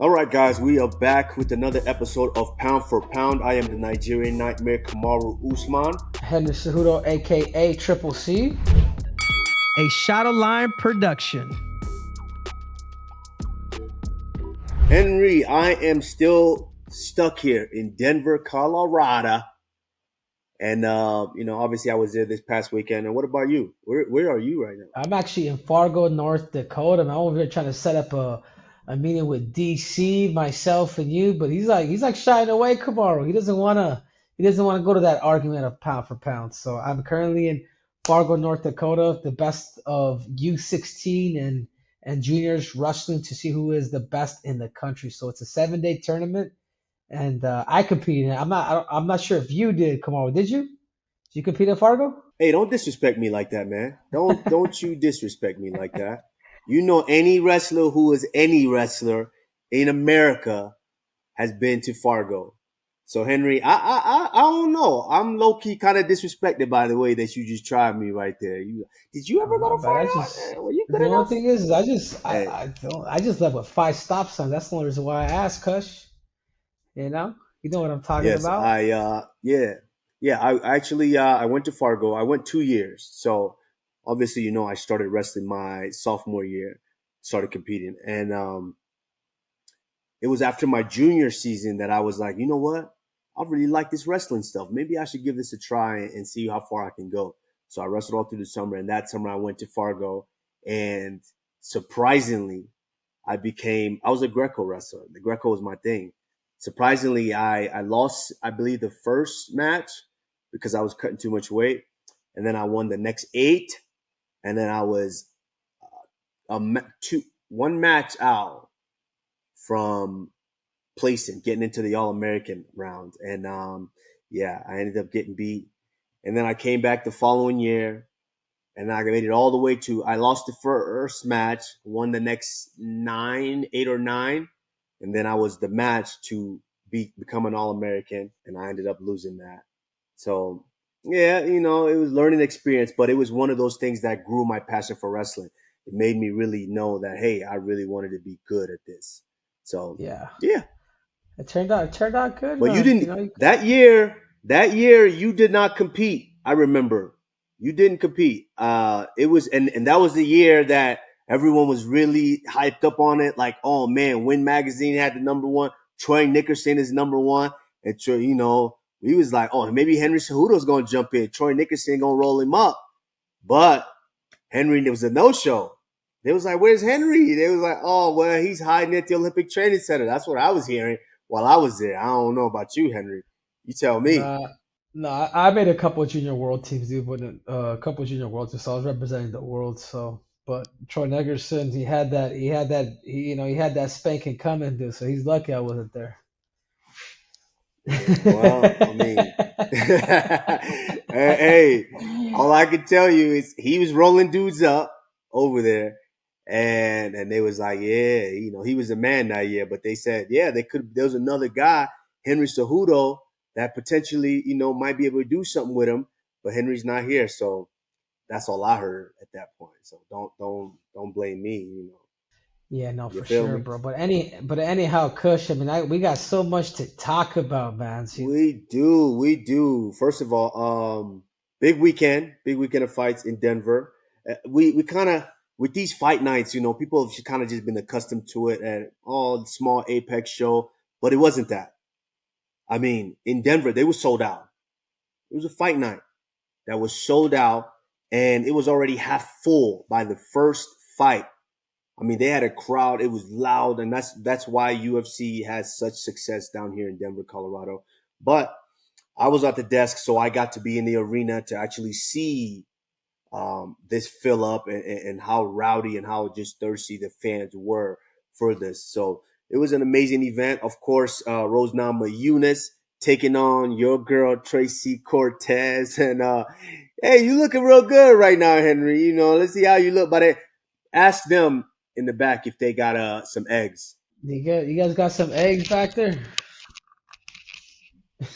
All right, guys, we are back with another episode of Pound for Pound. I am the Nigerian Nightmare, Kamaru Usman. Henry Cejudo, aka Triple C. A Showdowns production. Henry, I am still stuck here in Denver, Colorado. And, obviously I was there this past weekend. And what about you? Where are you right now? I'm actually in Fargo, North Dakota. I'm over here trying to set up a meeting with DC, myself, and you. But he's like shying away, Kamaru. He doesn't wanna go to that argument of pound for pound. So I'm currently in Fargo, North Dakota, the best of U16 and juniors wrestling to see who is the best in the country. So it's a 7-day tournament, and I competed. I'm not sure if you did, Kamaru. Did you? Did you compete at Fargo? Hey, don't disrespect me like that, man. Don't you disrespect me like that. You know, any wrestler who is any wrestler in America has been to Fargo. So Henry, I don't know. I'm low key kind of disrespected by the way that you just tried me right there. Did you ever go to Fargo? Were you good The enough? only thing is, I just left with 5 stop signs. That's the only reason why I asked, Kush. You know what I'm talking Yes, about. I actually I went to Fargo. I went 2 years. So obviously, I started wrestling my sophomore year, started competing, and it was after my junior season that I was like, you know what? I really like this wrestling stuff. Maybe I should give this a try and see how far I can go. So I wrestled all through the summer, and that summer I went to Fargo, and surprisingly, I was a Greco wrestler. The Greco was my thing. Surprisingly, I lost, I believe, the first match because I was cutting too much weight, and then I won the next 8, and then I was one match out from getting into the All-American round. And I ended up getting beat. And then I came back the following year, and I made it all the way to, I lost the first match, won the next 8 or 9. And then I was the match to become an All-American, and I ended up losing that. So, yeah, it was learning experience, but it was one of those things that grew my passion for wrestling. It made me really know that, hey, I really wanted to be good at this. So, yeah. It turned out good. But you didn't, that year, you did not compete. I remember. You didn't compete. It was, and that was the year that everyone was really hyped up on it. Like, oh man, Win Magazine had the number 1. Troy Nickerson is number 1. And Troy, we was like, oh, maybe Henry Cejudo's going to jump in. Troy Nickerson going to roll him up. But Henry, there was a no-show. They was like, where's Henry? They was like, oh, well, he's hiding at the Olympic Training Center. That's what I was hearing while I was there. I don't know about you, Henry. You tell me. No, I made a couple of junior world teams, dude, but a couple of junior world teams. So I was representing the world. So, but Troy Nickerson, he had that spanking coming, dude. So he's lucky I wasn't there. Well, I mean, hey, all I can tell you is he was rolling dudes up over there, and they was like, yeah, he was a man that year. But they said, yeah, there was another guy, Henry Cejudo, that potentially, might be able to do something with him, but Henry's not here. So that's all I heard at that point. So don't blame me, Yeah, no, for sure, bro. But anyhow, Kush, I mean, we got so much to talk about, man. We do. First of all, big weekend of fights in Denver. We kind of, with these fight nights, people have kind of just been accustomed to it and all small Apex show, but it wasn't that. I mean, in Denver, they were sold out. It was a fight night that was sold out, and it was already half full by the first fight. I mean, they had a crowd. It was loud, and that's why UFC has such success down here in Denver, Colorado. But I was at the desk, so I got to be in the arena to actually see this fill up and how rowdy and how just thirsty the fans were for this. So it was an amazing event. Of course, Rose Namajunas taking on your girl, Tracy Cortez. And, hey, you looking real good right now, Henry. Let's see how you look. But ask them in the back if they got some eggs. You guys got some eggs back there?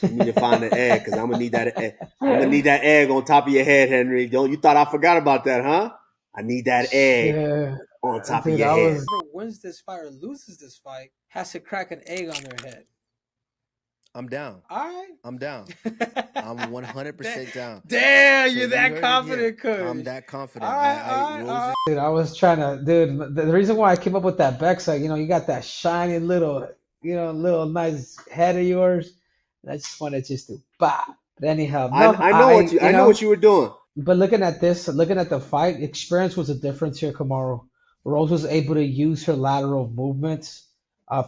You need to find an egg because I'm gonna need that egg. I'm gonna need that egg on top of your head, Henry. You thought I forgot about that, huh? I need that egg on top of Dude, your I head. was Whoever wins this fight or loses this fight has to crack an egg on their head. I'm down. All right. I'm down. I'm 100% down. Damn, So you're you that heard it here. confident, Kush. I'm that confident. All right, Roses. Dude, I was trying to, dude. The reason why I came up with that Bex, like, you got that shiny little, little nice head of yours. And I just wanted just to bop. But anyhow, no, I know what I know what you were doing. But looking at this, looking at the fight, experience was a difference here, Kamaru. Rose was able to use her lateral movements,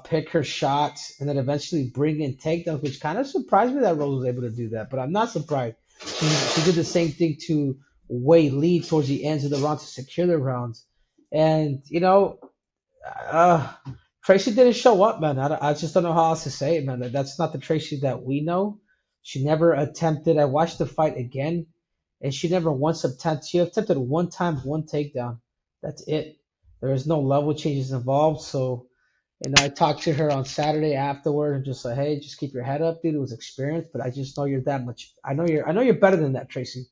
pick her shots, and then eventually bring in takedowns, which kind of surprised me that Rose was able to do that. But I'm not surprised. She did the same thing to Wei Lee towards the ends of the round to secure the rounds. And, uh, Tracy didn't show up, man. I just don't know how else to say it, man. That's not the Tracy that we know. She never attempted. I watched the fight again, and she never once attempted. She attempted one time, one takedown. That's it. There is no level changes involved. So, I talked to her on Saturday afterward and just like, hey, just keep your head up, dude. It was experience, but I just know you're that much. I know you're better than that, Tracy.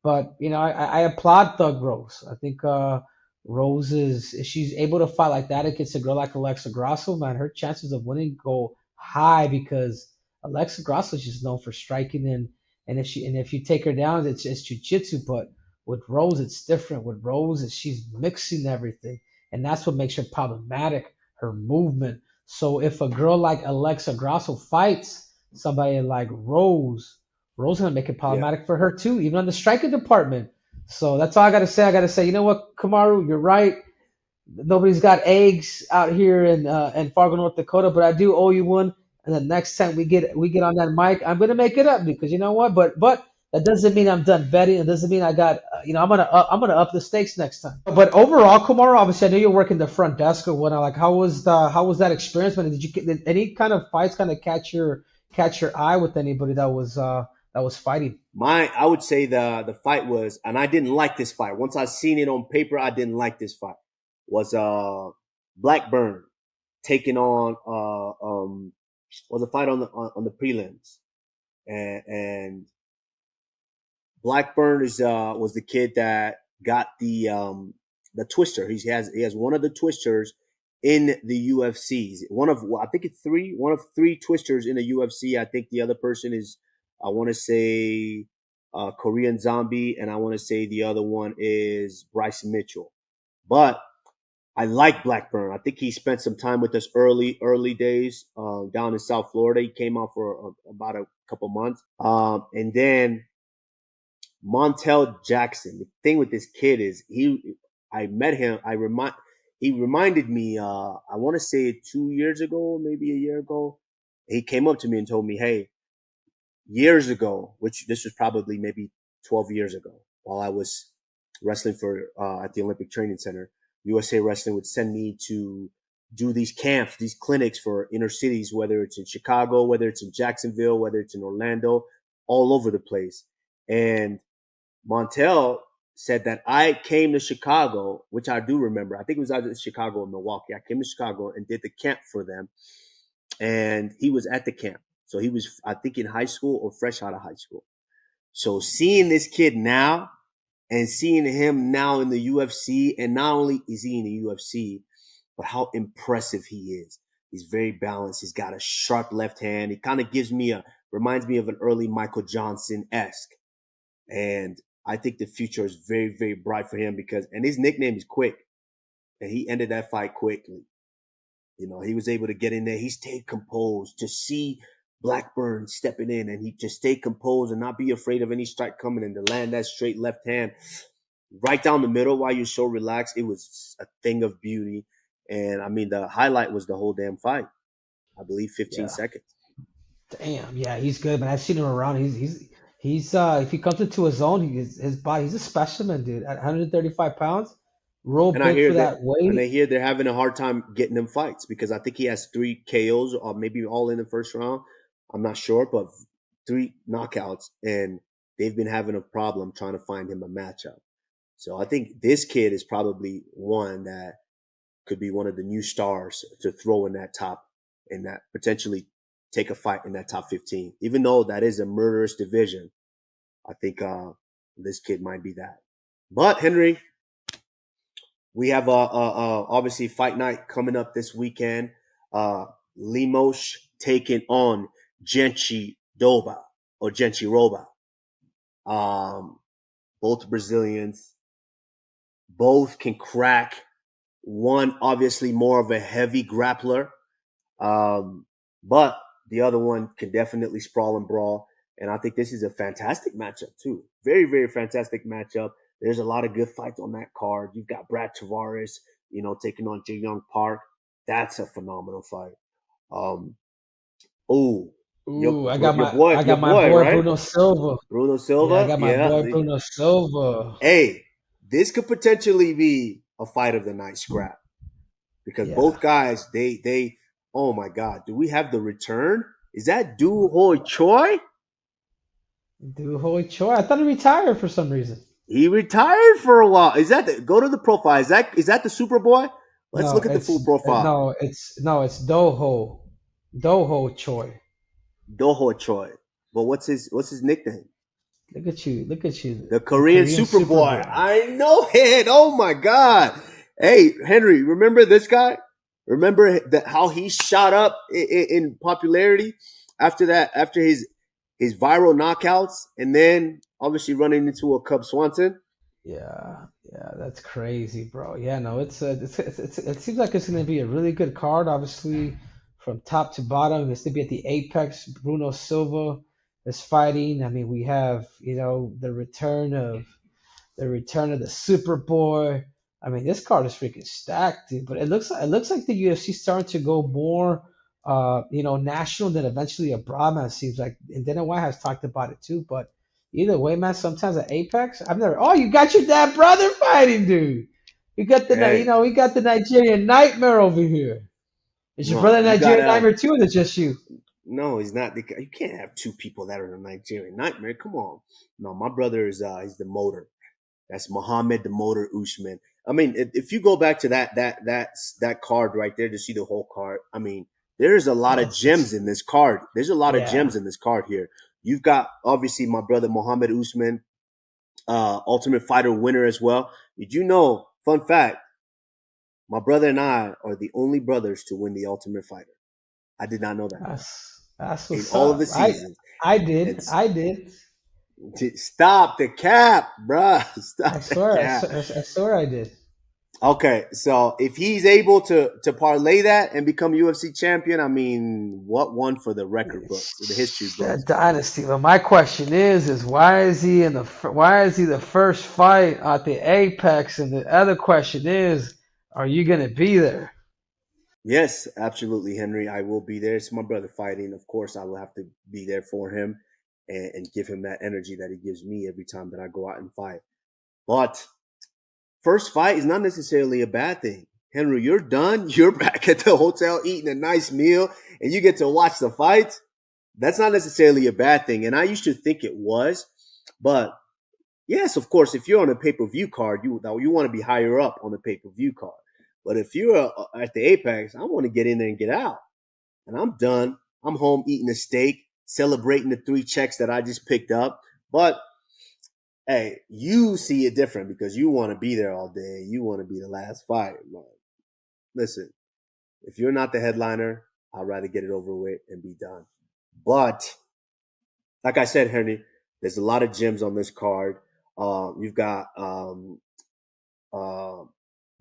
But I applaud Thug Rose. I think Rose is if she's able to fight like that against a girl like Alexa Grasso, man, her chances of winning go high because Alexa Grasso is just known for striking and if you take her down, it's jujitsu. But with Rose, it's different. With Rose, she's mixing everything, and that's what makes her problematic. Her movement. So if a girl like Alexa Grasso fights somebody like Rose gonna make it problematic for her too, even on the striking department. So that's all I gotta say. I gotta say, you know what, Kamaru, you're right. Nobody's got eggs out here in Fargo, North Dakota, but I do owe you one. And the next time we get on that mic, I'm gonna make it up because you know what? But that doesn't mean I'm done betting. It doesn't mean I got I'm gonna up the stakes next time. But overall, Kamaru, obviously I know you're working the front desk or whatnot. Like how was that experience? Man, did any kind of fights kind of catch your eye with anybody that was fighting? I would say the fight was, and I didn't like this fight. Once I seen it on paper, I didn't like this fight. Was Blackburn taking on was a fight on the prelims, and Blackburn was the kid that got the twister. He has one of the twisters in the UFC. I think it's one of three twisters in the UFC. I think the other person is, I want to say, Korean Zombie, and I want to say the other one is Bryce Mitchell. But I like Blackburn. I think he spent some time with us early days down in South Florida. He came out for about a couple months, and then Montel Jackson. The thing with this kid is I met him. He reminded me. I want to say 2 years ago, maybe a year ago. He came up to me and told me, "Hey, years ago, which this was probably maybe 12 years ago, while I was wrestling for at the Olympic Training Center, USA Wrestling would send me to do these camps, these clinics for inner cities, whether it's in Chicago, whether it's in Jacksonville, whether it's in Orlando, all over the place." And Montel said that I came to Chicago, which I do remember. I think it was either Chicago or Milwaukee. I came to Chicago and did the camp for them. And he was at the camp. So he was, I think, in high school or fresh out of high school. So seeing this kid now and seeing him now in the UFC, and not only is he in the UFC, but how impressive he is. He's very balanced. He's got a sharp left hand. He kind of reminds me of an early Michael Johnson-esque. And I think the future is very, very bright for him and his nickname is Quick. And he ended that fight quickly. He was able to get in there. He stayed composed to see Blackburn stepping in, and he just stayed composed and not be afraid of any strike coming in to land that straight left hand right down the middle while you're so relaxed. It was a thing of beauty. And I mean, the highlight was the whole damn fight. I believe 15 seconds. Damn, yeah, he's good, man. I've seen him around. He's if he comes into his own, his body, he's a specimen, dude. At 135 pounds, real big for that weight. And I hear they're having a hard time getting him fights because I think he has 3 KOs or maybe all in the first round. I'm not sure, but 3 knockouts, and they've been having a problem trying to find him a matchup. So I think this kid is probably one that could be one of the new stars to throw in that potentially take a fight in that top 15. Even though that is a murderous division, I think this kid might be that. But Henry, We have obviously Fight Night coming up this weekend. Lemos taking on Jandiroba or Jandiroba. Both Brazilians. Both can crack. One obviously more of a heavy grappler, but the other one can definitely sprawl and brawl. And I think this is a fantastic matchup too. Very, very fantastic matchup. There's a lot of good fights on that card. You've got Brad Tavares, taking on Jay Young Park. That's a phenomenal fight. Oh, Ooh, your boy, I got my boy right? Bruno Silva. Bruno Yeah, I Silva. got my Yeah. boy Bruno Silva. Hey, this could potentially be a fight of the night scrap because Yeah. both guys, they, oh my God, do we have the return? Is that Du Hoi Choi? Do Hoi Choi. I thought he retired for some reason. He retired for a while. Is that go to the profile? Is that the Superboy? Let's No, look at the full profile. it's Doho Choi. Doho Choi. But what's his nickname? Look at you, The the Korean Korean Superboy. Superboy. I know it. Oh my God. Hey, Henry, remember this guy? Remember how he shot up in popularity after his viral knockouts, and then obviously running into a Cub Swanson. Yeah, that's crazy, bro. Yeah, no, it seems like it's going to be a really good card. Obviously, from top to bottom, it's going to be at the apex. Bruno Silva is fighting. I mean, we have the return of the Superboy. I mean, this card is freaking stacked, dude. But it looks like the UFC starting to go more, national than eventually abroad. Man, it seems like, and Dana White has talked about it too. But either way, man, sometimes at Apex, I've never. Oh, you got your dad brother fighting, dude. We got Hey, we got the Nigerian Nightmare over here. Is your no, brother you Nigerian gotta. Nightmare too, or is it just you? No, he's not. You can't have two people that are the Nigerian Nightmare. Come on. No, my brother is he's the motor. That's Mohammed the Motor Usman. I mean, if you go back to that card right there to see the whole card, I mean, there's a lot Oh, of gems in this card. There's a lot of yeah. gems in this card here. You've got obviously my brother Mohammed Usman, Ultimate Fighter winner as well. Did you know? Fun fact: my brother and I are the only brothers to win the Ultimate Fighter. I did not know that That's in what's all of the up. seasons. I did. It's I did. stop the cap, bruh. I Stop the swear, cap. I swear I did. Okay, so if he's able to parlay that and become UFC champion, I mean, what one for the record books, the history books? That dynasty. But my question is why is he why is he the first fight at the Apex? And the other question is, are you gonna be there? Yes, absolutely, Henry. I will be there. It's my brother fighting. Of course, I will have to be there for him and give him that energy that he gives me every time that I go out and fight. But first fight is not necessarily a bad thing. Henry, you're done. You're back at the hotel eating a nice meal and you get to watch the fights. That's not necessarily a bad thing. And I used to think it was, but yes, of course, if you're on a pay-per-view card, you want to be higher up on the pay-per-view card. But if you're at the Apex, I want to get in there and get out. And I'm done. I'm home eating a steak, celebrating the 3 checks that I just picked up. But hey, you see it different because you want to be there all day. You want to be the last fight. But listen, if you're not the headliner, I'd rather get it over with and be done. But like I said, Henry, there's a lot of gems on this card. You've got uh,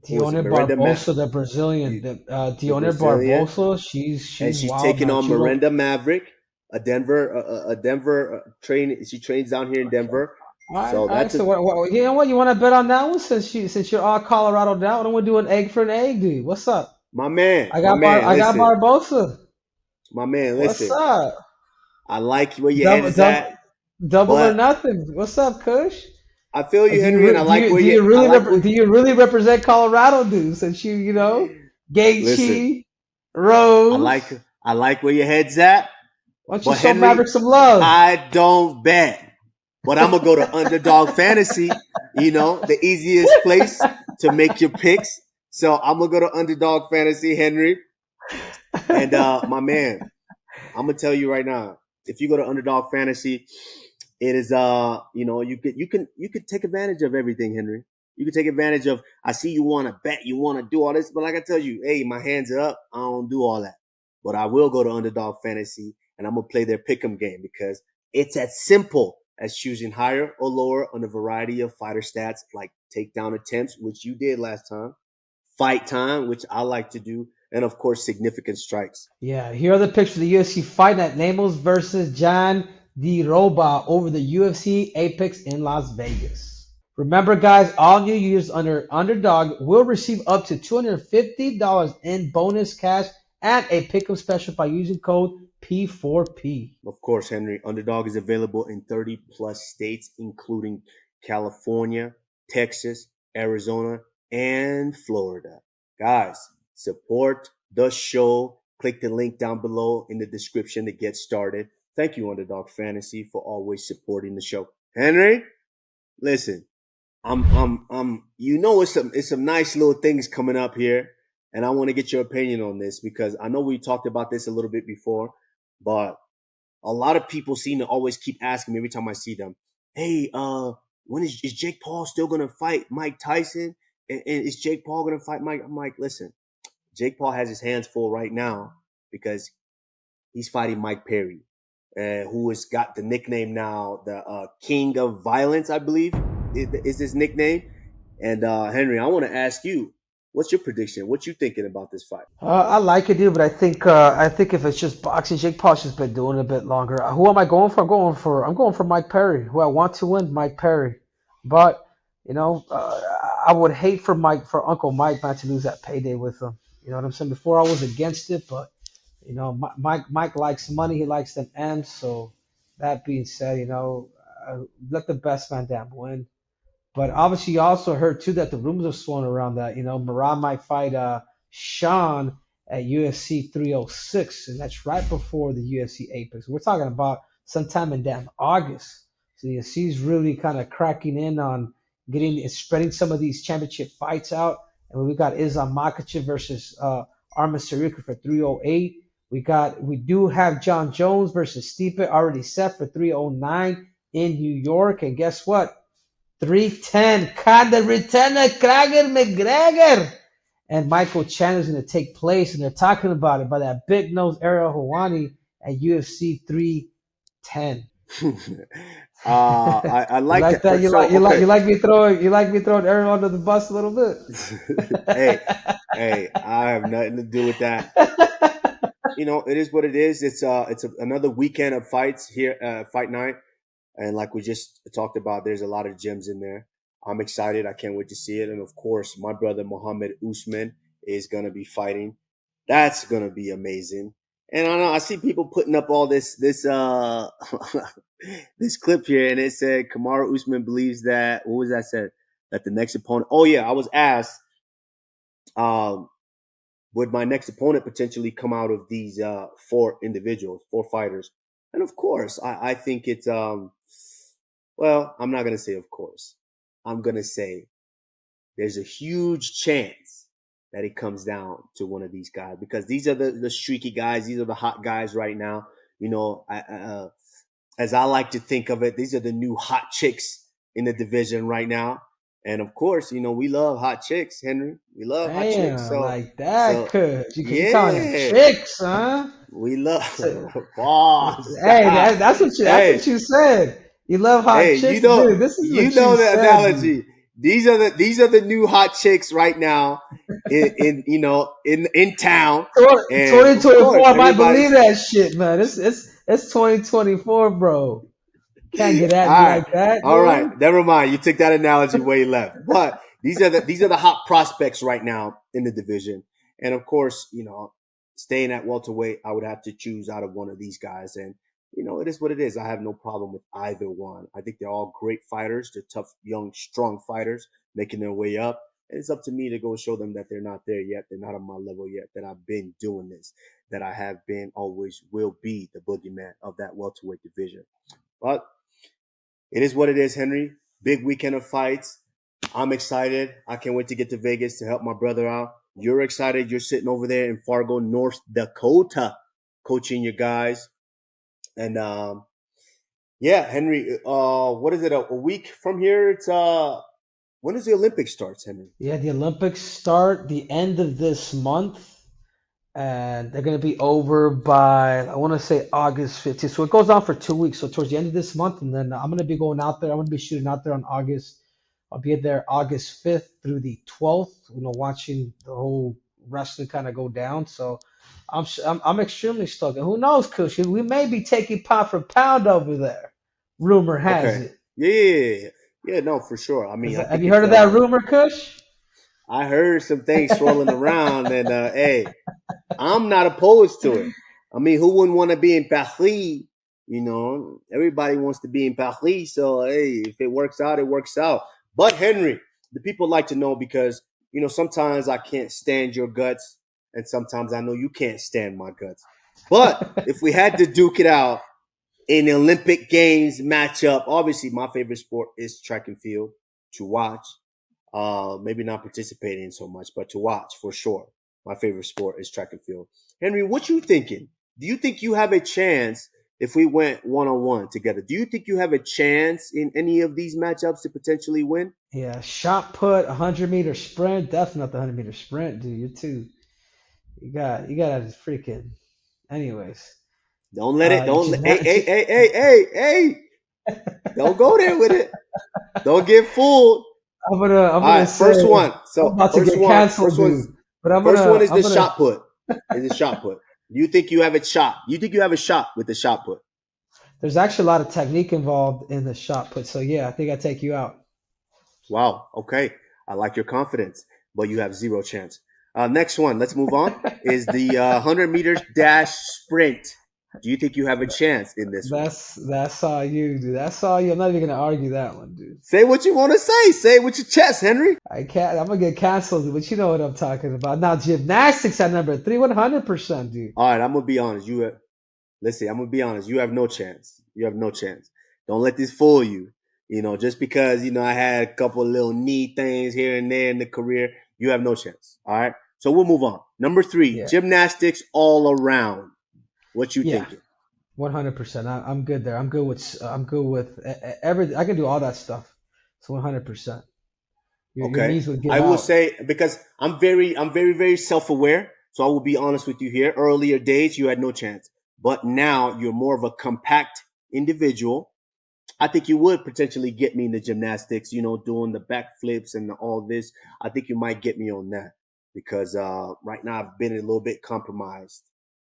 who is it? Dione Barbosa, the Brazilian, The Dione Brazilian, Barbosa, and she's she's wild, taking man. on She looked Miranda Maverick, a Denver train. She trains down here in okay. Denver, All so right. that's So a what? You know what? You want to bet on that one since you're all Colorado down? I don't want to do an egg for an egg, dude. What's up? my man, I my got man. I got Listen, Barbosa. my man. What's Listen, up? I like where your head Double is at, double double or but nothing. What's up, Kush? I feel you, Henry, and I like where you. I like where. Do you really represent Colorado, dude? Since Listen, Gaethje, I Rose. like I like where your head's at, Why don't you but show Henry, Maverick some love? I don't bet. But I'm gonna go to Underdog Fantasy, the easiest place to make your picks. So I'm gonna go to Underdog Fantasy, Henry. And my man, I'm gonna tell you right now, if you go to Underdog Fantasy, it is you could take advantage of everything, Henry. You can take advantage of. I see you want to bet, you want to do all this, but like I tell you, hey, my hands are up. I don't do all that, but I will go to Underdog Fantasy and I'm gonna play their pick'em game because it's as simple as choosing higher or lower on a variety of fighter stats like takedown attempts, which you did last time, fight time, which I like to do, and of course significant strikes. Yeah, here are the picks for the UFC Fight Night. Lemos versus Jandiroba over the UFC Apex in Las Vegas. Remember, guys, all new users under Underdog will receive up to $250 in bonus cash and a pick'em special by using code P4P. Of course, Henry, Underdog is available in 30 plus states, including California, Texas, Arizona, and Florida. Guys, support the show. Click the link down below in the description to get started. Thank you, Underdog Fantasy, for always supporting the show. Henry, listen, it's some nice little things coming up here, and I want to get your opinion on this because I know we talked about this a little bit before, but a lot of people seem to always keep asking me every time I see them, hey, when is Jake Paul still gonna fight Mike Tyson? And is Jake Paul gonna fight Mike? I'm like, listen, Jake Paul has his hands full right now because he's fighting Mike Perry, who has got the nickname now, the King of Violence, I believe, is his nickname. And Henry, I want to ask you, what's your prediction? What you thinking about this fight? I like it, dude, but I think if it's just boxing, Jake Paul's just been doing it a bit longer. Who am I going for? I'm going for Mike Perry. Who I want to win, Mike Perry. But I would hate for Uncle Mike not to lose that payday with him. You know what I'm saying? Before I was against it, but Mike likes money. He likes them M's. So that being said, let the best man down win. But obviously, you also heard too that the rumors are swirling around that Maran might fight Sean at UFC 306, and that's right before the UFC Apex. We're talking about sometime in damn August. So the UFC's really kind of cracking in on getting and spreading some of these championship fights out. And we got Islam Makhachev versus Arman Sarika for 308. We do have John Jones versus Stipe already set for 309 in New York. And guess what? 310, Conor Returner, Krager McGregor. And Michael Chandler's going to take place, and they're talking about it by that big nose Ariel Helwani at UFC 310. I You like like that. that? You like me throwing Ariel under the bus a little bit? hey, I have nothing to do with that. It is what it is. It's another weekend of fights here, Fight Night. And like we just talked about, there's a lot of gems in there. I'm excited. I can't wait to see it. And of course, my brother Mohammed Usman is going to be fighting. That's going to be amazing. And I know I see people putting up all this this clip here, and it said Kamaru Usman believes that, what was that said? That the next opponent. Oh yeah, I was asked, would my next opponent potentially come out of these four fighters? And of course, I think it's well, I'm not gonna say of course. I'm gonna say there's a huge chance that it comes down to one of these guys because these are the streaky guys. These are the hot guys right now. As I like to think of it, these are the new hot chicks in the division right now. And of course, we love hot chicks, Henry. We love hot chicks. Damn, So like that, cuz. You calling them yeah, chicks, huh? we love So- boss. Hey, that's what you said. You love hot Hey, chicks, dude. This is what you the said, dude. analogy. These are the new hot chicks right now in town. And of 2024, course, I might believe everybody's that shit, man. It's 2024, bro. Can't get all at me right. like that, All right. dude. Never mind. You took that analogy way left. But these are the hot prospects right now in the division. And of course, staying at welterweight, I would have to choose out of one of these guys. And it is what it is. I have no problem with either one. I think they're all great fighters. They're tough, young, strong fighters making their way up. And it's up to me to go show them that they're not there yet. They're not on my level yet, that I've been doing this, that I have been, always will be the boogeyman of that welterweight division. But it is what it is, Henry. Big weekend of fights. I'm excited. I can't wait to get to Vegas to help my brother out. You're excited. You're sitting over there in Fargo, North Dakota, coaching your guys. And yeah, Henry. What is it? A week from here? It's When does the Olympics starts, Henry? Yeah, the Olympics start the end of this month, and they're going to be over by, I want to say, August 15th. So it goes on for 2 weeks. So towards the end of this month, and then I'm going to be going out there. I'm going to be shooting out there on August. I'll be there August 5th through the 12th, watching the whole wrestling kind of go down. So I'm extremely stoked. And who knows, Kush? We may be taking pound for pound over there. Rumor has Okay. it. Yeah. No, for sure. I mean, I Have think you it's heard of that rumor, Kush? I heard some things swirling around, and hey, I'm not opposed to it. I mean, who wouldn't want to be in Paris? Everybody wants to be in Paris. So, hey, if it works out, it works out. But, Henry, the people like to know because, sometimes I can't stand your guts, and sometimes I know you can't stand my guts. But if we had to duke it out in the Olympic Games matchup, obviously my favorite sport is track and field to watch. Maybe not participating so much, but to watch for sure. My favorite sport is track and field. Henry, what you thinking? Do you think you have a chance if we went 1-on-1 together? Do you think you have a chance in any of these matchups to potentially win? Yeah, shot put, 100-meter sprint. Definitely not the 100-meter sprint, dude. You're too. You got a freaking. Anyways, Don't let it. Don't let. Hey, hey, gymnastic. hey, hey, hey, hey! Don't go there with it. Don't get fooled. I'm All gonna right, first say one. I'm So about to first get one. canceled, dude. But First one is I'm the gonna. shot put. Is the shot put? You think you have a shot? You think you have a shot with the shot put? There's actually a lot of technique involved in the shot put. So yeah, I think I take you out. Wow. Okay. I like your confidence, but you have zero chance. Next one. Let's move on. Is the 100 meters dash sprint? Do you think you have a chance in this one? That's all you, dude. That's all you. I'm not even gonna argue that one, dude. Say what you want to say. Say it with your chest, Henry. I can't. I'm gonna get canceled, but you know what I'm talking about. Now gymnastics at number 3, 100%, dude. All right. I'm gonna be honest. Listen. I'm gonna be honest. You have no chance. You have no chance. Don't let this fool you. Just because I had a couple of little knee things here and there in the career, you have no chance. All right. So we'll move on. Number 3, Yeah, gymnastics all around. What you yeah, thinking? 100%. I'm good there. I'm good with every. I can do all that stuff. So 100%. Your Okay. knees would I give will out. say because I'm very, very self-aware. So I will be honest with you here. Earlier days, you had no chance, but now you're more of a compact individual. I think you would potentially get me in the gymnastics, doing the backflips and all this. I think you might get me on that because right now I've been a little bit compromised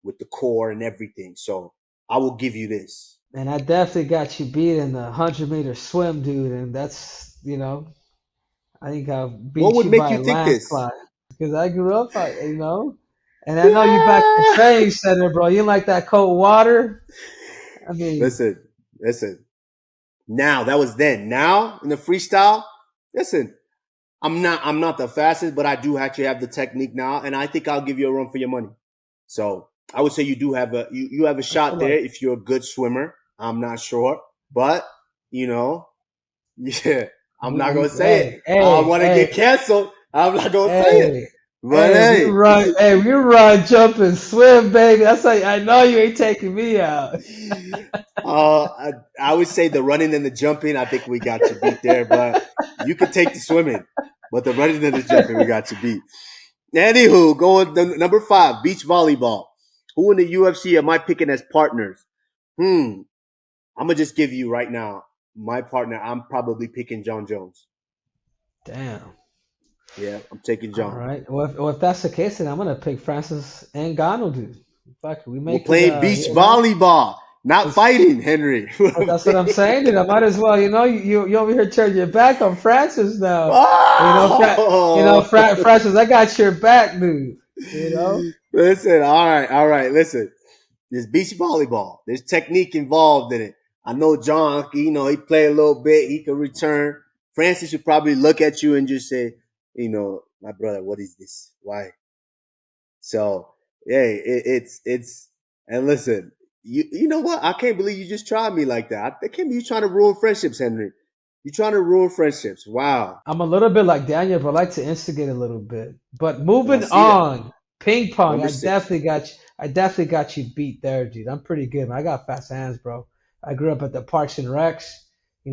with the core and everything. So I will give you this. And I definitely got you beat in the 100-meter swim, dude. And that's. I think I What beat would you make by you a think this? landslide because I grew up. And I know you back at the Yeah. training center, bro. You like that cold water? I mean, Listen, listen. Now that was then. Now in the freestyle, listen. I'm not the fastest, but I do actually have the technique now, and I think I'll give you a run for your money. So I would say you do have you have a I feel shot there like if you're a good swimmer. I'm not sure, but you know, yeah, I'm not gonna say it. hey, I hey, want to get hey, canceled. I'm not gonna say it. hey, But hey, we run, jump, and swim, baby. That's how I know you ain't taking me out. I would say the running and the jumping. I think we got you beat there, but you could take the swimming, but the running and the jumping, we got you beat. Anywho, going number 5, beach volleyball. Who in the UFC am I picking as partners? I'm gonna just give you right now my partner. I'm probably picking John Jones. Damn. Yeah, I'm taking All John. right. Well, if that's the case, then I'm gonna pick Francis Ngannou, dude. Fuck, we We're make it. playing beach volleyball, not It's, fighting, Henry. that's what I'm saying, dude. I might as well. You over here turn your back on Francis now. Oh! Francis, I got your back, dude. You know. Listen, all right. Listen, there's beach volleyball. There's technique involved in it. I know John. He play a little bit. He can return. Francis should probably look at you and just say, my brother, what is this? Why? So, hey, it's and listen, you know what? I can't believe you just tried me like that. I can't believe you trying to ruin friendships, Henry. You trying to ruin friendships? Wow. I'm a little bit like Daniel, but I like to instigate a little bit. But I moving see that. on, ping pong. Number I 6. definitely got you. I definitely got you beat there, dude. I'm pretty good, man. I got fast hands, bro. I grew up at the Parks and Recs.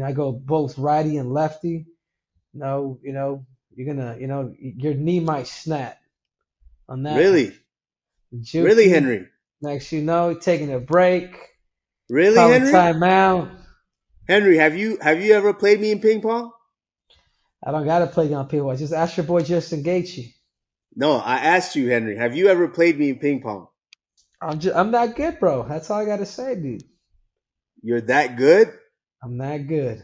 I go both righty and lefty. No, you're gonna, your knee might snap on that one. Really? Juke Really, you. Henry? Next, taking a break, Really, calling Henry? timeout. Henry, have you ever played me in ping pong? I don't gotta play on people. Just ask your boy Justin Gaethje. No, I asked you, Henry. Have you ever played me in ping pong? I'm that good, bro. That's all I gotta say, dude. You're that good? I'm that good.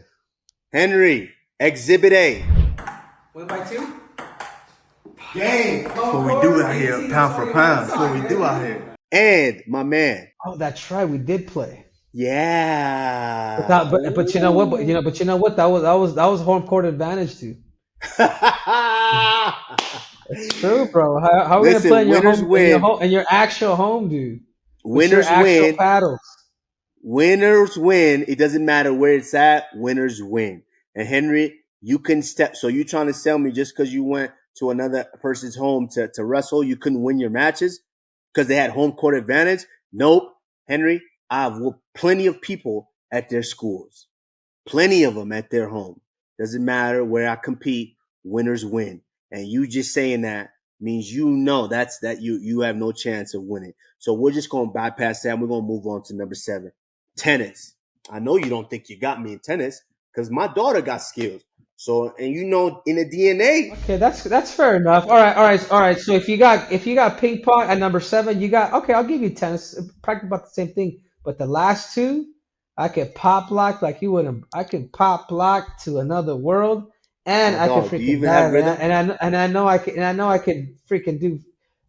Henry, Exhibit A. Win by 2? Game. That's what we do out here, pound for pound. That's what we do out here. And my man. Oh, that's right. We did play. Yeah. But you know what? But you know what? That was home court advantage too. It's true, bro. How are we gonna play in your home, in your actual home, dude? Winners win. Paddles. Winners win. It doesn't matter where it's at. Winners win. And Henry, you can step. So you trying to sell me just because you went to another person's home to wrestle, you couldn't win your matches because they had home court advantage? Nope, Henry. I have plenty of people at their schools, plenty of them at their home. Doesn't matter where I compete. Winners win. And you just saying that means that you have no chance of winning. So we're just going to bypass that. And we're going to move on to number 7, tennis. I know you don't think you got me in tennis because my daughter got skills. So, and in the DNA. Okay, that's fair enough. All right. So if you got ping pong at number 7, you got, okay, I'll give you tennis. Practically about the same thing. But the last 2, I could pop lock like you wouldn't. I could pop lock to another world, and I could freaking dive. And I know I could freaking do.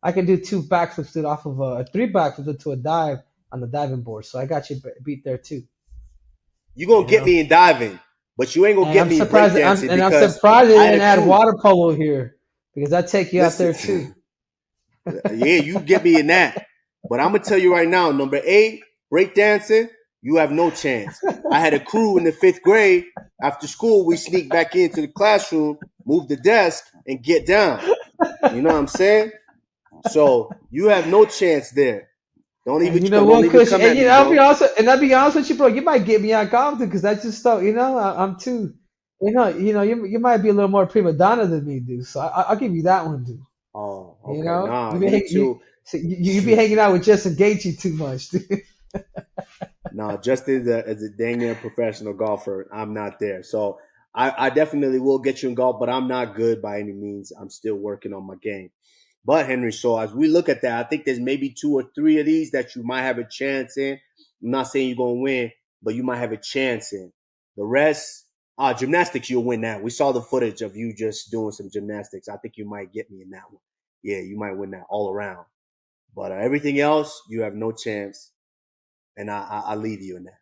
I can do 2 backflips off of 3 backflips into a dive on the diving board. So I got you beat there too. You gonna get me in diving, but you ain't gonna get me in breakdancing. And I'm surprised they didn't add water polo here because I take you out there too. Yeah, you get me in that. But I'm gonna tell you right now, number 8, breakdancing, you have no chance. I had a crew in the 5th grade. After school, we sneak back into the classroom, move the desk, and get down. You know what I'm saying? So you have no chance there. Don't even. I'll be honest with you, bro. You might get me on confident because that's just stuff. I'm too. You might be a little more prima donna than me, dude. So I'll give you that one, dude. Oh, okay. You be hanging out with Justin Gaethje too much, dude. No, Justin is a dang near professional golfer. I'm not there. So I definitely will get you in golf, but I'm not good by any means. I'm still working on my game. But Henry, so as we look at that, I think there's maybe 2 or 3 of these that you might have a chance in. I'm not saying you're going to win, but you might have a chance in. The rest, gymnastics, you'll win that. We saw the footage of you just doing some gymnastics. I think you might get me in that one. Yeah, you might win that all around. But everything else, you have no chance. And I'll leave you in that.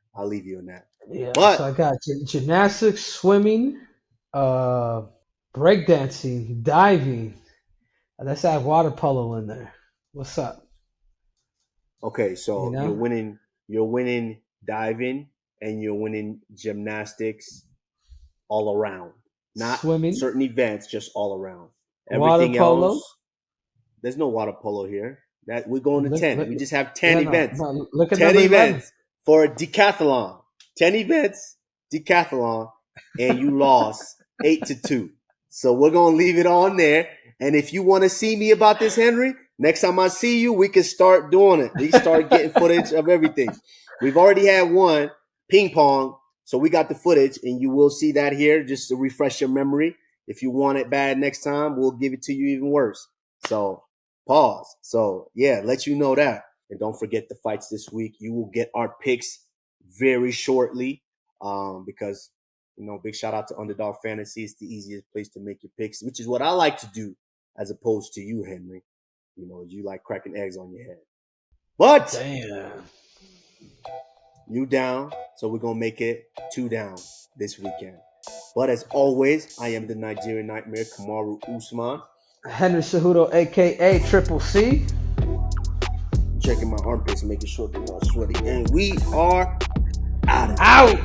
Yeah, so I got gymnastics, swimming, breakdancing, diving. Let's add water polo in there. What's up? Okay, so you're winning diving and you're winning gymnastics all around. Not swimming, certain events, just all around. Everything else, there's no water polo here. That we're going to 10. We just have 10 events. Look at 10 events for a decathlon. 10 events, decathlon, and you lost 8-2. So we're gonna leave it on there. And if you want to see me about this, Henry, next time I see you, we can start doing it. We can start getting footage of everything. We've already had one, ping pong, so we got the footage, and you will see that here just to refresh your memory. If you want it bad next time, we'll give it to you even worse. So pause. So yeah, let you know that. And don't forget the fights this week. You will get our picks very shortly because, big shout out to Underdog Fantasy. It's the easiest place to make your picks, which is what I like to do. As opposed to you, Henry. You like cracking eggs on your head. But damn, you down, so we're going to make it 2 down this weekend. But as always, I am the Nigerian Nightmare, Kamaru Usman. Henry Cejudo, a.k.a. Triple C. Checking my armpits, making sure they're not sweaty. And we are out.